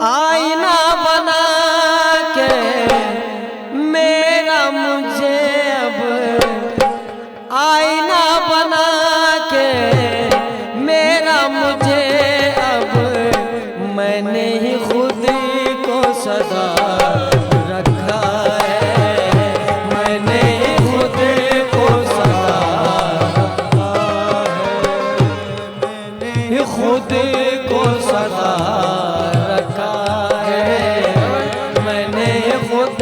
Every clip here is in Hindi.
आईना बना के मेरा मुझे अब, आईना बना के मेरा मुझे अब, मैंने ही खुद को सदा रखा है, मैंने ही खुद को सदा रखा है, मैंने खुद को सदा रखा है, मैंने खुद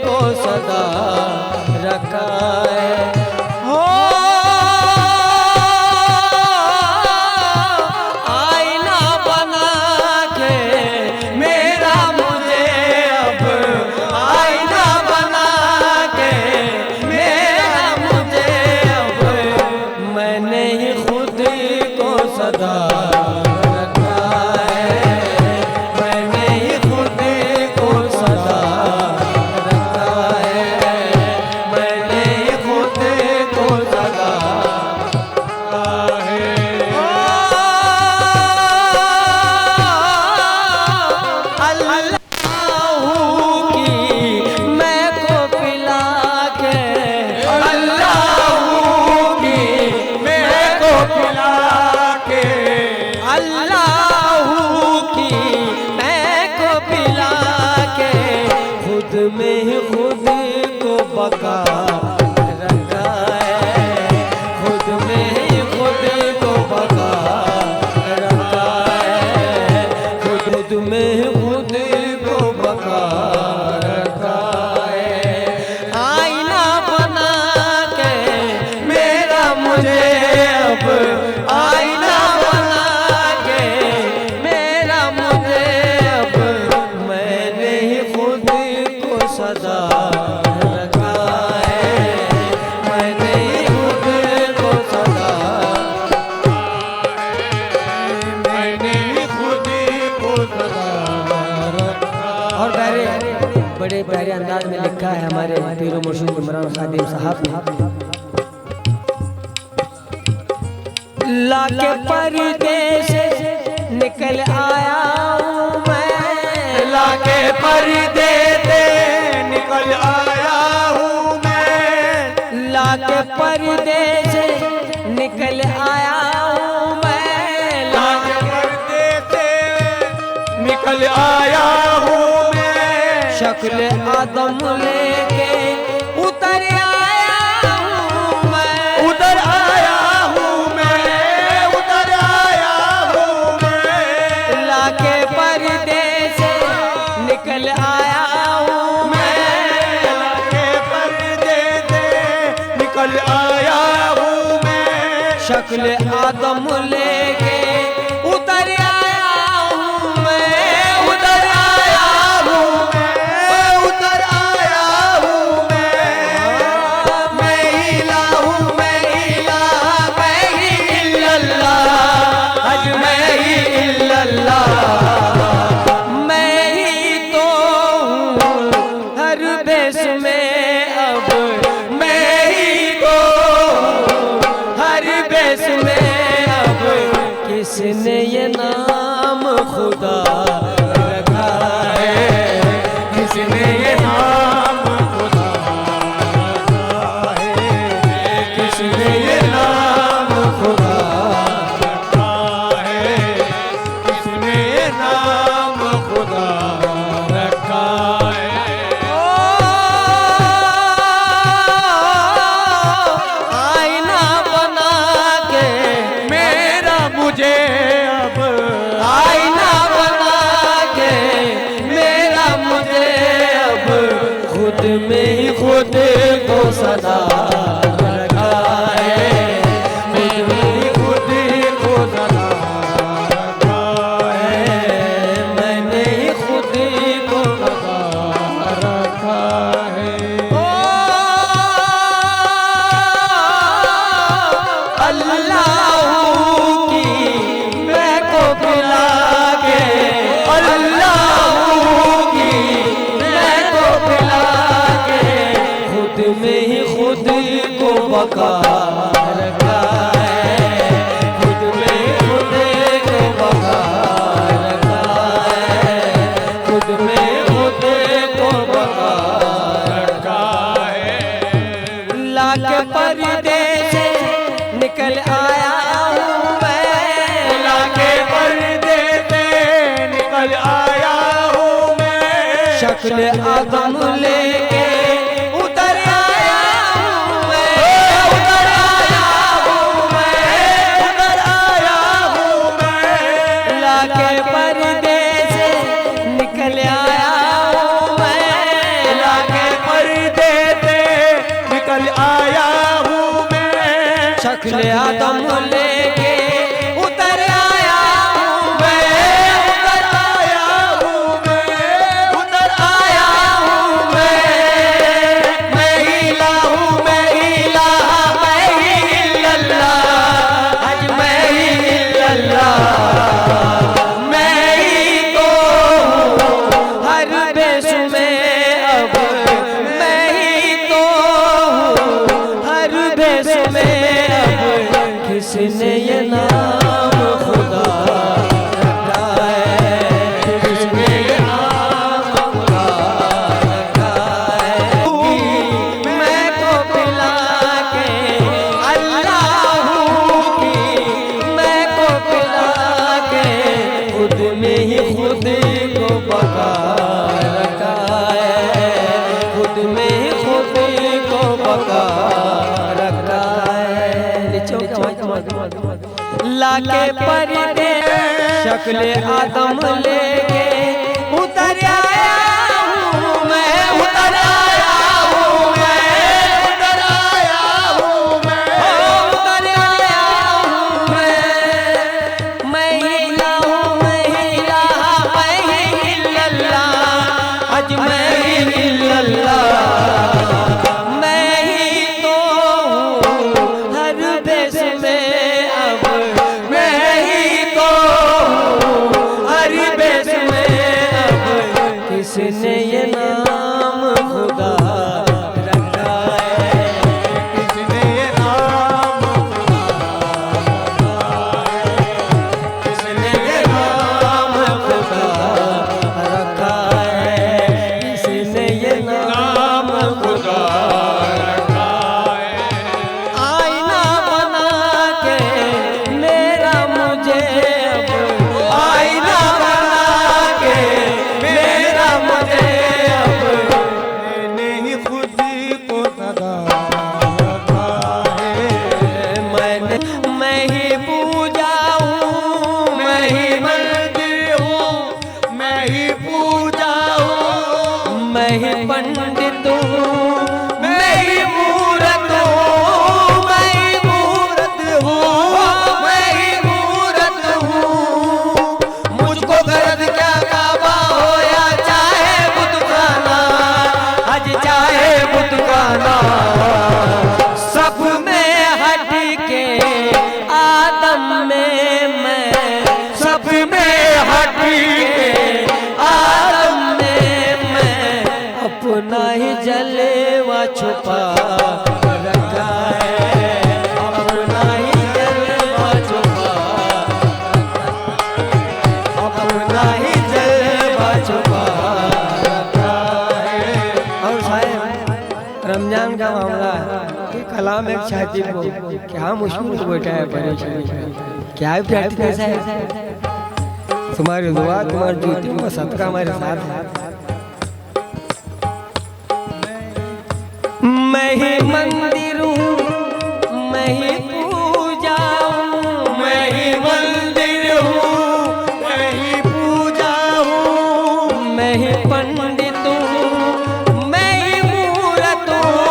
को सदा रखा है। हो आईना बना के मेरा मुझे अब, आईना बना के मेरा मुझे अब, मैंने ही खुद को सदा रखा है, मैंने ही खुद को सदा रखा है, मैंने ही खुद को सदा रखा है। अल्लाह की मैं को पिला के, अल्लाह की मैं को पिला के, अल्लाह की मैं को पिला के, खुद में ही खुद को बका रखा है, खुद में ही खुद को बका रखा है, खुद में ही खुद को बका रखा है। आईना बना के मेरा मुझे अब, आईना बना के मेरा मुझे अब, मैंने ही खुद को सदा रखा है, मैंने ही खुद को सदा, मैंने ही खुद को सदा रखा। और बड़े प्यारे अंदाज में लिखा है हमारे पीरो मुर्शिद इमरान खादिम साहब ने, लाके परदेस निकल आया हूँ मैं, लाके परदेस निकल आया हूँ मैं, लाके परदेस निकल आया हूँ मैं, लाके परदेस निकल आया हूँ मैं, शक्ल आदम लेके उतर आया हूँ मैं, उतर आया हूँ मैं, उतर आया हूँ मैं, लाके परदेस निकल आया हूँ मैं, लाके परदेस निकल आया हूँ मैं, शक्ल आदम लेके उतर आया हूँ मैं, उतर आया हूँ मैं, उतर आया हूँ मैं हिला हूँ, मैं हिला, मैं ही इल्लल्लाह, हज मैं ही इल्लल्लाह, मैं ही तो हूँ हर देश में अब, मैं ही तो हर देश में अब, किसने ये नाम खुदा रखा है, किसने ये नाम खुदा रखा है, किसने ये नाम खुदा रखा है, किसने ये नाम खुदा रखा है। आईना बना के मेरा मुझे अब, आईना बना के मेरा मुझे अब, खुद में ही खुद को सदा रखा है, खुद में ही खुद को सदा रखा है, मैंने ही खुद को सदा रखा है। अल्लाह की मैं को पिला के, अल्लाह की मैं को पिला के, खुद में ही खुद को बका रखा है, खुद में खुद को बका रखा है, शक्ल आदम लेके उतर आया हूँ मैं, उतर आया हूँ मैं, उतर आया हूँ मैं, लाके पर्दे से निकल आया हूँ मैं, लाके पर्दे से निकल आया हूँ मैं, शक्ल आदम लेके उतर आया हूँ मैं, उतर आया हूँ मैं, उतर आया हूँ मैं हिला हूँ, मैं हिला, मैं ही इल्लल्लाह, आज मैं ही इल्लल्लाह, मैं ही तो हूँ हर बेश में, अब मैं ही तो हूँ हर बेश में, अब किसने ये नाम खुदा रखा है, किसने ये नाम खुदा रखा है, मैं को पिला के अल्लाह की, मैं को पिला के खुद में ही खुद को पका रखा है, खुद में ही खुद को पका रखा है। लाके पर्दे शक्ल आदम लेके उतर आया हूँ मैं, उतर आया हूँ मैं, उतर आया हूँ मैं, उतर आया हूँ मैं हिला हूँ, मैं हिला, मैं ही इल्लल्लाह, आज मैं ही इल्लल्लाह, मैं ही तो हूँ हर देश में, अब मैं ही तो हूँ हर देश में, अब किसने ये नाम खुदा रखा है, किसने ये नाम किसने ये नाम खुदा रखा है, किसने ये नाम खुदा रखा है, आईना बना के मेरा मुझे, अब आईना बना के मेरा मुझे, अब मैंने ही खुद को सदा रखा है, मैं ही पूजा हूँ, मैं ही मंदिर हूँ, मैं ही पूजा हूँ, मैं ही पंडित हूँ, मैं ही मूरत हूँ, मैं ही मूरत हूँ, मैं ही मूरत हूँ, मुझको गरज क्या काबा हो या चाहे बुतखाना, आज चाहे बुतखाना, सब में हट के आदम में मैं, सब में हट के आदम में मैं, अपना ही जलवा छुपा रखा है, अपना ही जलवा छुपा, अपना ही जलवा छुपा रखा है। और साहब रमजान का मामला है कि कलाम एक छाती को क्या मुश्किल बैठा है, परेशानी क्या प्रार्थना है, तुम्हारी दुआ तुम्हारी ज्योति का सदका हमारे साथ है। मैं ही मंदिर हूँ, मैं ही पूजा हूँ, मैं ही मंदिर हूँ, मैं ही पूजा हूँ, मैं ही पंडित हूँ, मैं ही मूरत हूँ,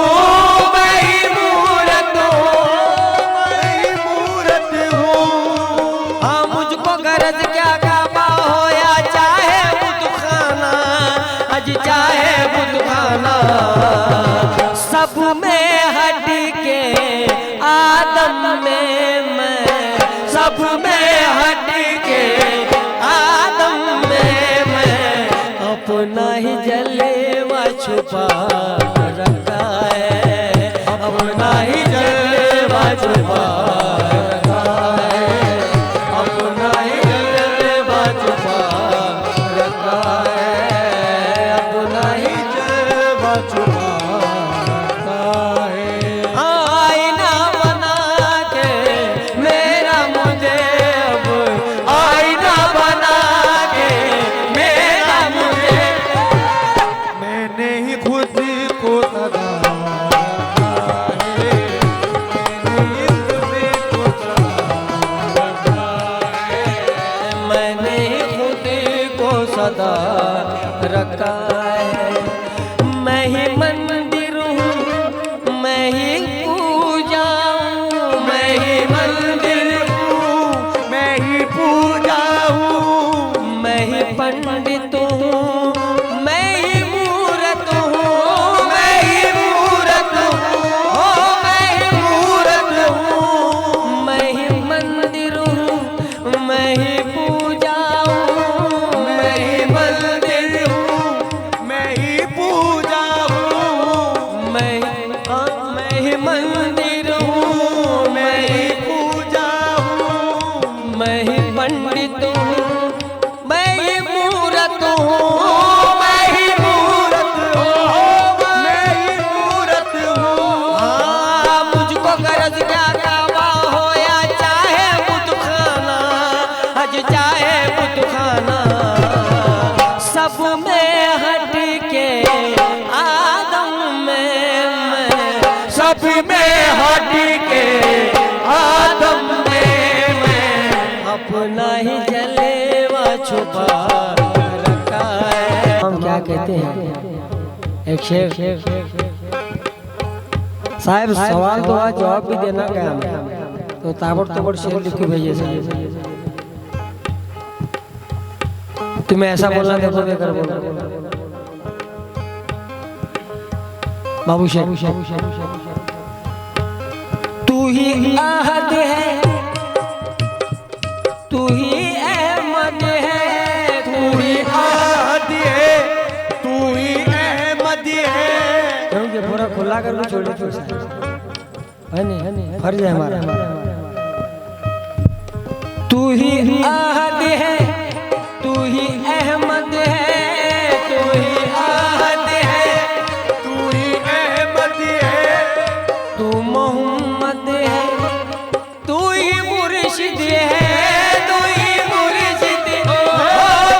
मैं ही मूरत हूँ, मैं ही मूरत हूँ, हाँ मुझको गरज क्या काबा हो या चाहे बुतखाना, आज चाहे बुतखाना, सब में हट के आदम में मैं, सब में हट के आदम में मैं, अपना ही जलवा छुपा रखा है, अपना ही जलवा छुपा रखा है, अपना ही जलवा छुपा रखा है, अपना ही जलवा छुपा आईना बना के मेरा मुझे, अब आईना बना के मेरा मुझे, सदा रखा है। मैं ही मंदिर हूँ, मैं ही पूजा हूँ, मैं ही मंदिर हूँ, मैं ही पूजा हूँ, मैं ही पंडित हूँ, मैं ही मूरत हूँ, मैं ही मूरत हूँ, मैं ही मूरत हूँ, मैं ही मंदिर हूँ, मैं ही पूजा हूँ, मैं ही मंदिर हूँ, मैं ही पूजा हूँ, मैं ही मंदिर हूँ, मैं ही पूजा हूँ, मैं ही पंडित हूँ, मैं ही मूरत हूँ, मैं ही मूरत हूँ, मैं ही मूरत हूँ। हाँ, मुझको गरज क्या काबा हो या चाहे बुत खाना, हज चाहे बुत खाना, सब में हट के आदम में मैं, सब में हट के आदम में मैं, अपना ही जलेवा छुपा रखा है। हम क्या कहते हैं, एक शेर साहब, सवाल तो आज जवाब भी देना गया हमें, तो ताबड़तोड़ शेर लिख के भेजिए साहब। तुम्हें ऐसा बोलना देखो बेकर बोलना बाबू शेर। तू ही आहद है, तू ही अहमद है, तू ही आहद है, तू ही अहमद है। क्योंकि पूरा खुला कर लो, छोड़ दो है नहीं, फर्ज है हमारा। तू ही आहद है, तू ही अहमद है, तू ही आहद है, तू ही अहमद है, तू मोहम्मद है, तू ही मुर्शिद है, तू ही मुर्शिद है,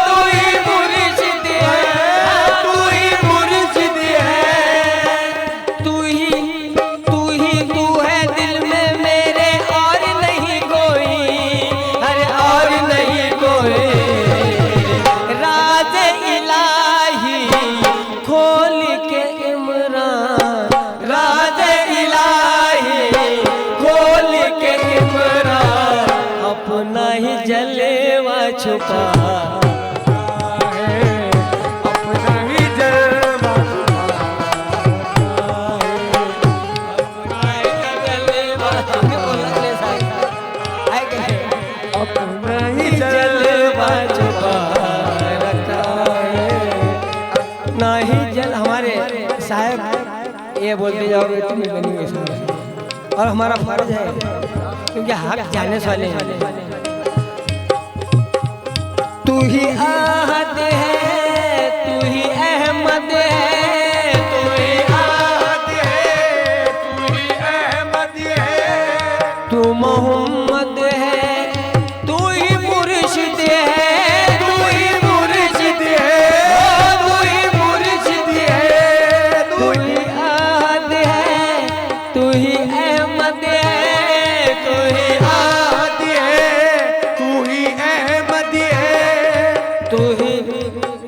तू ही मुर्शिद है, तू ही मुर्शिद है, तू है दिल में मेरे और नहीं कोई, अरे और नहीं कोई। राज इलाही खोल के इमरान, राज इलाही खोल के इमरान, अपना ही जलेवा छुपा है, अपना ही जलवा अपना ही जलवा छुपा रखा है। ना ही जल हमारे साहब ये बोलते जाओगे तुम बनेंगे साहब, और हमारा फर्ज है क्योंकि हक जाने वाले हैं। तू ही आहद है, तू ही अहमद है, तू ही आहद है, तू ही अहमद है, तू मोहम्मद है, तू ही मुर्शिद है, तू ही मुर्शिद है, तू ही मुर्शिद है, तू ही आहद है, तू ही अहमद है, तू ही आहद है, तू ही अहमद है,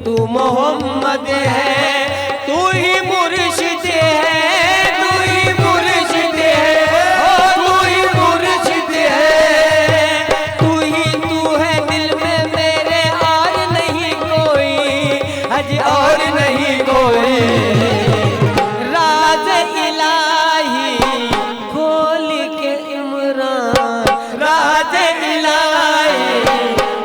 तू मोहम्मद है, तू ही मुर्शिद है, तू ही मुर्शिद है, तू ही मुर्शिद है, तू है दिल में मेरे और नहीं कोई, हज और नहीं कोई। राज इलाही खोल के इमरान, राज इलाही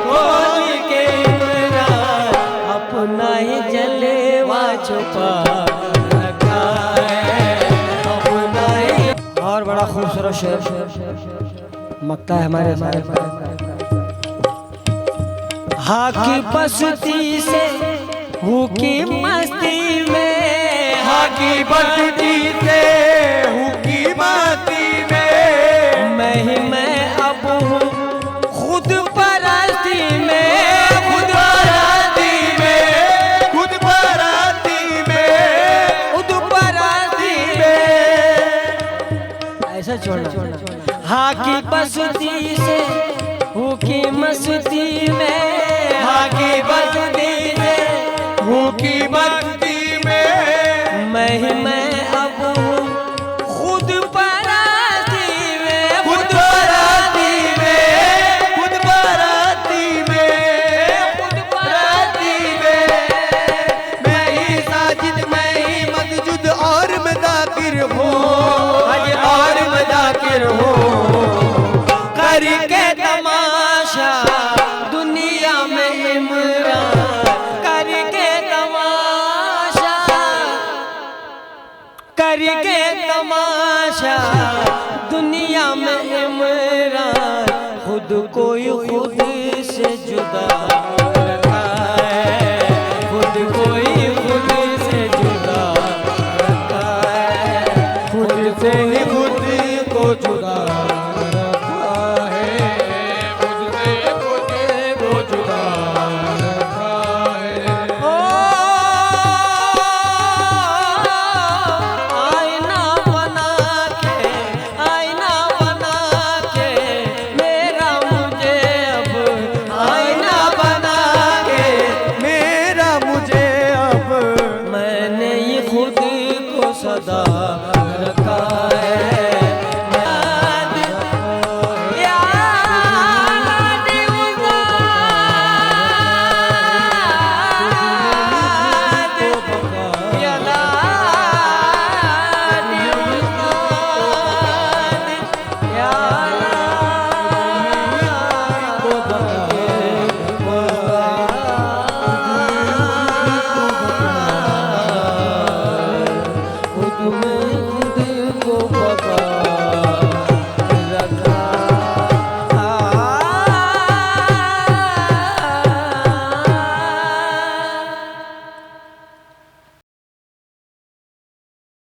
खोल के इमरान, अपना ही जलेवा छुपा रखा है, अपना ही। और बड़ा खूबसूरत शेर मक्ता है हमारे साथ। हाकी बस्ती से हूँ की मस्ती में, हाकी बस्ती से हूँ की मस्ती में, मैं ही मैं अब हूँ खुद परस्ती में, खुद परस्ती में, खुद परस्ती में, खुद परस्ती में। ऐसा छोड़ना। हाकी बस्ती से हूँ की मस्ती में, हाकी बस्ती को ही खुद से जुदा रखा है, खुद को ही खुद से जुदा रखा है, खुद से ही खुद को जुदा रखा है, खुद से खुद को जुदा रखा है। ओ आईना बना के मेरा मुझे अब, आईना बना के मेरा मुझे अब, मैंने ये खुद को सदा